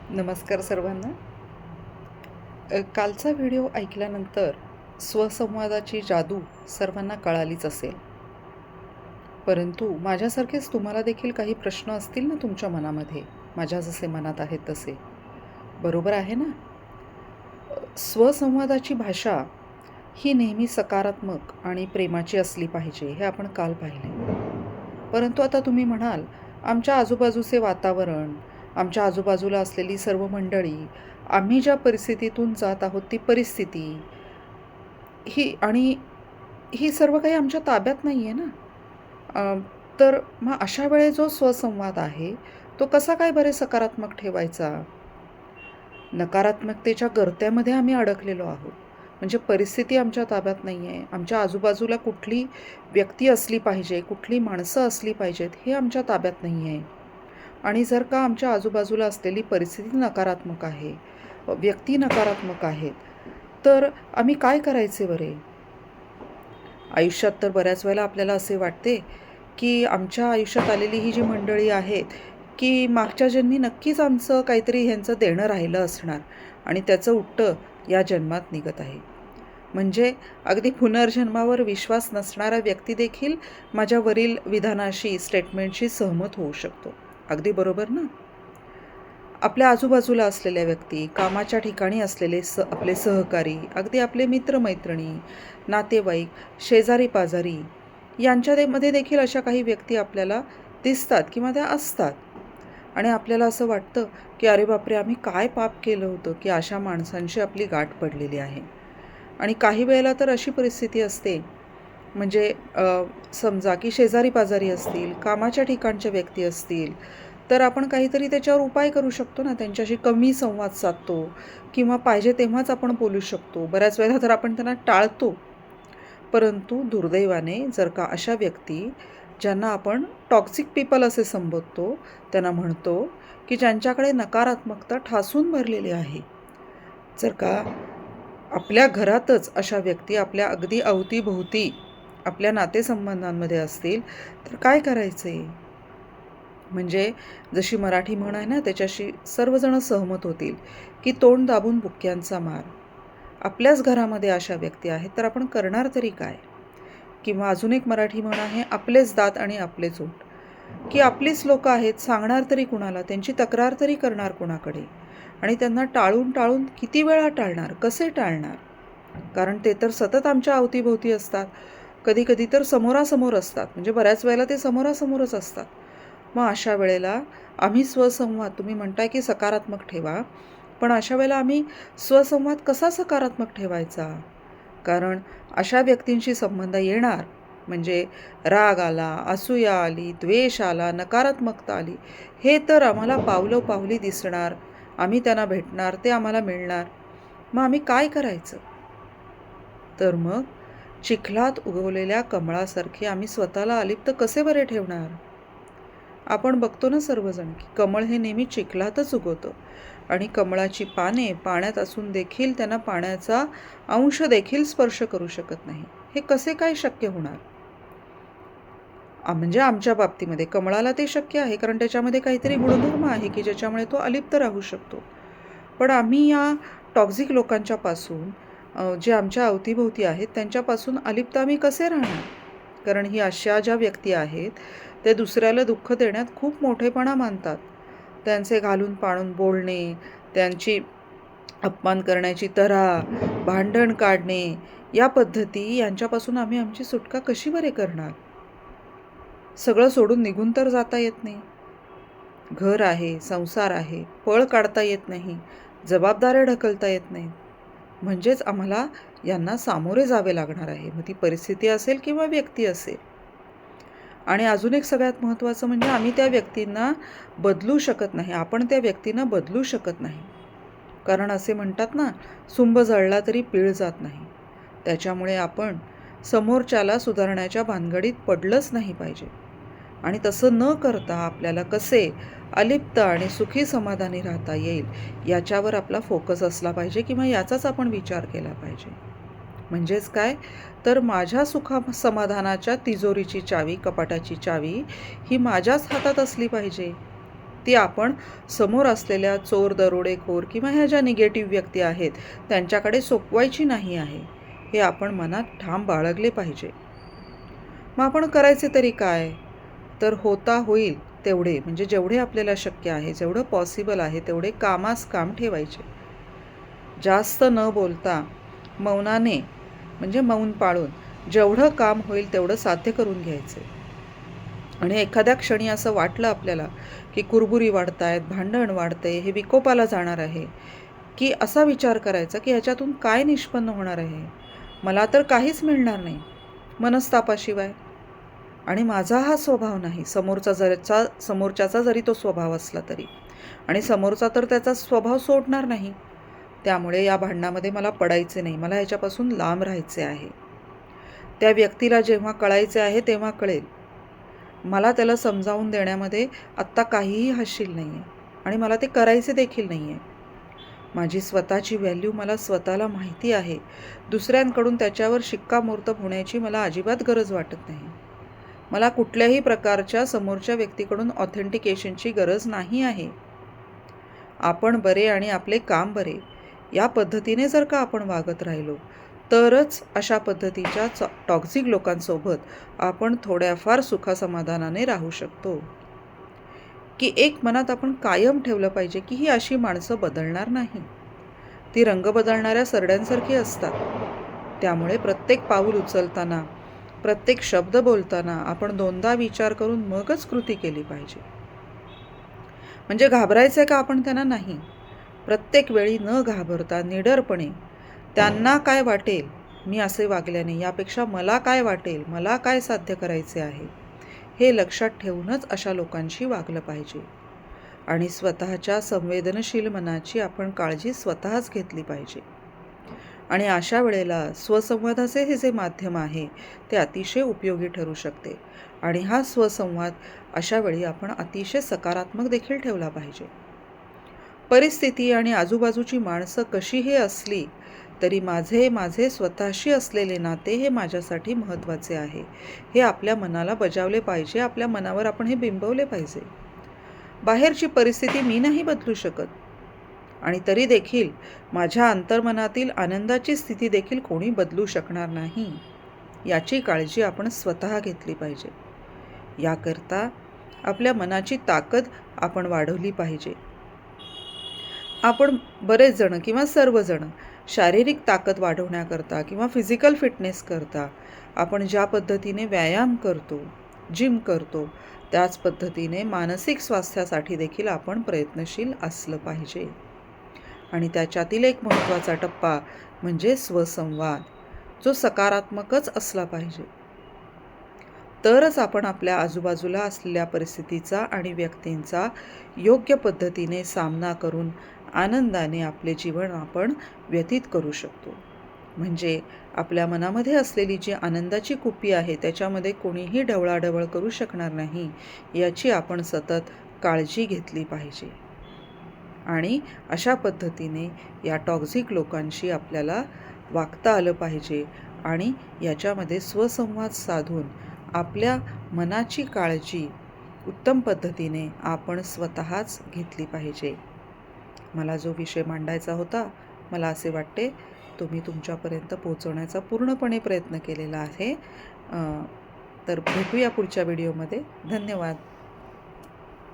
नमस्कार सर्वांना. कालचा व्हिडिओ ऐकल्यानंतर स्वसंवादाची जादू सर्वांना कळालीच असेल. परंतु माझ्यासारखेच तुम्हाला देखील काही प्रश्न असतील ना तुमच्या मनामध्ये, माझ्या जसे मनात आहेत तसे. बरोबर आहे ना? स्वसंवादाची भाषा ही नेहमी सकारात्मक आणि प्रेमाची असली पाहिजे, हे आपण काल पाहिले. परंतु आता तुम्ही म्हणाल, आमच्या आजूबाजूचे वातावरण, आमच्या आजूबाजूला असलेली सर्व मंडळी, आम्ही ज्या परिस्थितीतून जात आहोत ती परिस्थिती ही आणि ही सर्व काही आमच्या ताब्यात नाही आहे ना. तर मग अशा वेळेस जो स्वसंवाद आहे, तो कसा काय बरे सकारात्मक ठेवायचा? नकारात्मकतेच्या गर्त्यामध्ये आम्ही अडकलेलो आहोत. म्हणजे परिस्थिती आमच्या ताब्यात नाही आहे. आमच्या आजूबाजूला कुठली व्यक्ती असली पाहिजे, कुठली माणसं असली पाहिजेत, हे आमच्या ताब्यात नाही आहे. आणि जर का आमच्या आजूबाजूला असलेली परिस्थिती नकारात्मक आहे, व्यक्ती नकारात्मक आहेत, तर आम्ही काय करायचे बरे? आयुष्यात तर बऱ्याच वेळेला आपल्याला असे वाटते, की आमच्या आयुष्यात आलेली ही जी मंडळी आहेत, की मागच्या जन्मी नक्कीच आमचं काहीतरी ह्यांचं देणं राहिलं असणार आणि त्याचं उट्टं या जन्मात निघत आहे. म्हणजे अगदी पुनर्जन्मावर विश्वास नसणारा व्यक्ती देखील माझ्या वरील विधानाशी, स्टेटमेंटशी सहमत होऊ शकतो. अगदी बरोबर ना? आपल्या आजूबाजूला असलेल्या व्यक्ती, कामाच्या ठिकाणी असलेले आपले सहकारी, अगदी आपले मित्रमैत्रिणी, नातेवाईक, शेजारी-पाजारी यांच्यामध्ये देखील अशा काही व्यक्ती आपल्याला दिसतात किंवा त्या असतात. आणि आपल्याला असं वाटतं, की अरे बापरे! आम्ही काय पाप केलं होतं, की अशा माणसांशी आपली गाठ पडलेली आहे. आणि काही वेळेला तर अशी परिस्थिती असते, म्हणजे समजा की शेजारी-पाजारी असतील, कामाच्या ठिकाणच्या व्यक्ती असतील, तर आपण काहीतरी त्याच्यावर उपाय करू शकतो ना, त्यांच्याशी कमी संवाद साधतो किंवा पाहिजे तेव्हाच आपण बोलू शकतो. बऱ्याच वेळेला तर आपण त्यांना टाळतो. परंतु दुर्दैवाने जर का अशा व्यक्ती, ज्यांना आपण टॉक्सिक पीपल असे संबोधतो, त्यांना म्हणतो, की ज्यांच्याकडे नकारात्मकता ठासून भरलेली आहे. जर का आपल्या घरातच अशा व्यक्ती आपल्या अगदी अवतीभोवती आपल्या नातेसंबंधांमध्ये असतील, तर काय करायचे? म्हणजे जशी मराठी म्हण आहे ना, त्याच्याशी सर्वजण सहमत होतील, की तोंड दाबून बुक्क्यांचा मार. आपल्याच घरामध्ये अशा व्यक्ती आहेत, तर आपण करणार तरी काय? किंवा अजून एक मराठी म्हण आहे, आपलेच दात आणि आपलेच ओठ, की आपलीच लोकं आहेत, सांगणार तरी कुणाला? त्यांची तक्रार तरी करणार कुणाकडे? आणि त्यांना टाळून टाळून किती वेळा टाळणार? कसे टाळणार? कारण ते तर सतत आमच्या अवतीभोवती असतात. कधी-कधी तर समोरासमोर असतात. म्हणजे बऱ्याच वेळेला ते समोरासमोरच असतात. मग अशा वेळेला आम्ही स्वसंवाद, तुम्ही म्हणताय की सकारात्मक ठेवा, पण अशा वेळेला आम्ही स्वसंवाद कसा सकारात्मक ठेवायचा? कारण अशा व्यक्तींशी संबंध येणार म्हणजे राग आला, असूया आली, द्वेष आला, नकारात्मकता आली, हे तर आम्हाला पावलोपावली दिसणार. आम्ही त्यांना भेटणार, ते आम्हाला मिळणार. मग आम्ही काय करायचं? तर मग चिखलात उगवलेल्या कमळासारखे आम्ही स्वतःला अलिप्त कसे बरे ठेवणार? आपण बघतो ना सर्वजण, की कमळ हे नेहमी चिखलातच उगवतं आणि कमळाची पाने पाण्यात असून देखील त्यांना पाण्याचा अंश देखील स्पर्श करू शकत नाही. हे कसे काय शक्य होणार? म्हणजे आमच्या बाबतीमध्ये कमळाला ते शक्य आहे, कारण त्याच्यामध्ये काहीतरी गुणधर्म आहे, की ज्याच्यामुळे तो अलिप्त राहू शकतो. पण आम्ही या टॉक्सिक लोकांच्यापासून, जे आमच्या अवतीभोवती आहेत, त्यांच्यापासून अलिप्त आम्ही कसे राहणार? कारण ही अशा ज्या व्यक्ती आहेत, ते दुसऱ्याला दुःख देण्यात खूप मोठेपणा मानतात. त्यांचे घालून पाडून बोलणे, त्यांची अपमान करण्याची तऱ्हा, भांडण काढणे, या पद्धती यांच्यापासून आम्ही आमची सुटका कशी बरे करणार? सगळं सोडून निघून तर जाता येत नाही. घर आहे, संसार आहे, पळ काढता येत नाही, जबाबदाऱ्या ढकलता येत नाहीत. म्हणजेच आम्हाला यांना सामोरे जावे लागणार आहे. मग ती परिस्थिती असेल किंवा व्यक्ती असेल. आणि अजून एक सगळ्यात महत्त्वाचं म्हणजे आम्ही त्या व्यक्तींना बदलू शकत नाही. आपण त्या व्यक्तींना बदलू शकत नाही. कारण असे म्हणतात ना, सुंब जळला तरी पीळ जात नाही. त्याच्यामुळे आपण समोरच्याला सुधारण्याच्या भानगडीत पडलंच नाही पाहिजे. आणि तसं न करता आपल्याला कसे अलिप्त आणि सुखी समाधानी राहता येईल, याच्यावर आपला फोकस असला पाहिजे किंवा याचाच आपण विचार केला पाहिजे. म्हणजेच काय, तर माझ्या समाधानाच्या तिजोरीची चावी, कपाटाची चावी ही माझ्याच हातात असली पाहिजे. ती आपण समोर असलेल्या चोर, दरोडेखोर किंवा ह्या ज्या निगेटिव्ह व्यक्ती आहेत त्यांच्याकडे सोपवायची नाही आहे, हे आपण मनात ठाम बाळगले पाहिजे. मग आपण करायचे तरी काय? तर होता होईल तेवढे, म्हणजे जेवढे आपल्याला शक्य आहे, जेवढं पॉसिबल आहे तेवढे कामास काम ठेवायचे. जास्त न बोलता मौनाने, म्हणजे मौन पाळून जेवढं काम होईल तेवढं साध्य करून घ्यायचे. आणि एखाद्या क्षणी असं वाटलं आपल्याला की कुरबुरी वाढतायत, भांडण वाढतंय, हे विकोपाला जाणार आहे, की असा विचार करायचा की ह्याच्यातून काय निष्पन्न होणार आहे? मला तर काहीच मिळणार नाही मनस्तापाशिवाय. आणि माझा हा स्वभाव नाही, समोरच्याचा जरी तो स्वभाव असला तरी. आणि समोरचा तर त्याचा स्वभाव सोडणार नाही. त्यामुळे या भांडणामध्ये मला पडायचे नाही, मला ह्याच्यापासून लांब राहायचे आहे. त्या व्यक्तीला जेव्हा कळायचे आहे तेव्हा कळेल. मला त्याला समजावून देण्यामध्ये आत्ता काहीही हाशील नाही आहे आणि मला ते करायचे देखील नाही आहे. माझी स्वतःची व्हॅल्यू मला स्वतःला माहिती आहे. दुसऱ्यांकडून त्याच्यावर शिक्कामोर्तब होण्याची मला अजिबात गरज वाटत नाही. मला कुठल्याही प्रकारच्या समोरच्या व्यक्तीकडून ऑथेंटिकेशनची गरज नाही आहे. आपण बरे आणि आपले काम बरे, या पद्धतीने जर का आपण वागत राहिलो तरच अशा पद्धतीच्या टॉक्झिक लोकांसोबत आपण थोड्याफार सुखासमाधानाने राहू शकतो. की एक मनात आपण कायम ठेवलं पाहिजे की ही अशी माणसं बदलणार नाही. ती रंग बदलणाऱ्या सरड्यांसारखी असतात. त्यामुळे प्रत्येक पाऊल उचलताना, प्रत्येक शब्द बोलताना आपण दोनदा विचार करून मगच कृती केली पाहिजे. म्हणजे घाबरायचं का आपण त्यांना? नाही. प्रत्येक वेळी न घाबरता निडरपणे त्यांना काय वाटेल मी असे वागल्याने, यापेक्षा मला काय वाटेल, मला काय साध्य करायचे आहे, हे लक्षात ठेवूनच अशा लोकांशी वागलं पाहिजे. आणि स्वतःच्या संवेदनशील मनाची आपण काळजी स्वतःच घेतली पाहिजे. आणि अशा वेळेला स्वसंवादाचे हे जे माध्यम आहे ते अतिशय उपयोगी ठरू शकते. आणि हा स्वसंवाद अशा वेळी आपण अतिशय सकारात्मक देखील ठेवला पाहिजे. परिस्थिती आणि आजूबाजूची माणसं कशीही असली तरी माझे स्वतःशी असलेले नाते हे माझ्यासाठी महत्त्वाचे आहे, हे आपल्या मनाला बजावले पाहिजे. आपल्या मनावर आपण हे बिंबवले पाहिजे. बाहेरची परिस्थिती मी नाही बदलू शकत आणि तरी देखील माझ्या अंतर्मनातील आनंदाची स्थिती देखील कोणी बदलू शकणार नाही, याची काळजी आपण स्वतः घेतली पाहिजे. याकरता आपल्या मनाची ताकद आपण वाढवली पाहिजे. आपण बरेच जण किंवा सर्वजण शारीरिक ताकद वाढवण्याकरता किंवा फिजिकल फिटनेस करता आपण ज्या पद्धतीने व्यायाम करतो, जिम करतो, त्याच पद्धतीने मानसिक स्वास्थ्यासाठी देखील आपण प्रयत्नशील असलं पाहिजे. आणि त्याच्यातील एक महत्त्वाचा टप्पा म्हणजे स्वसंवाद, जो सकारात्मकच असला पाहिजे. तरच आपण आपल्या आजूबाजूला असलेल्या परिस्थितीचा आणि व्यक्तींचा योग्य पद्धतीने सामना करून आनंदाने आपले जीवन आपण व्यतीत करू शकतो. म्हणजे आपल्या मनामध्ये असलेली जी आनंदाची कुपी आहे त्याच्यामध्ये कोणीही ढवळाढवळ करू शकणार नाही, याची आपण सतत काळजी घेतली पाहिजे. आणि अशा पद्धतीने या टॉक्झिक लोकांशी आपल्याला वागता आलं पाहिजे आणि याच्यामध्ये स्वसंवाद साधून आपल्या मनाची काळजी उत्तम पद्धतीने आपण स्वतःच घेतली पाहिजे. मला जो विषय मांडायचा होता, मला असे वाटते तो मी तुमच्यापर्यंत पोहोचवण्याचा पूर्णपणे प्रयत्न केलेला आहे. तर भेटूया पुढच्या व्हिडिओमध्ये. धन्यवाद.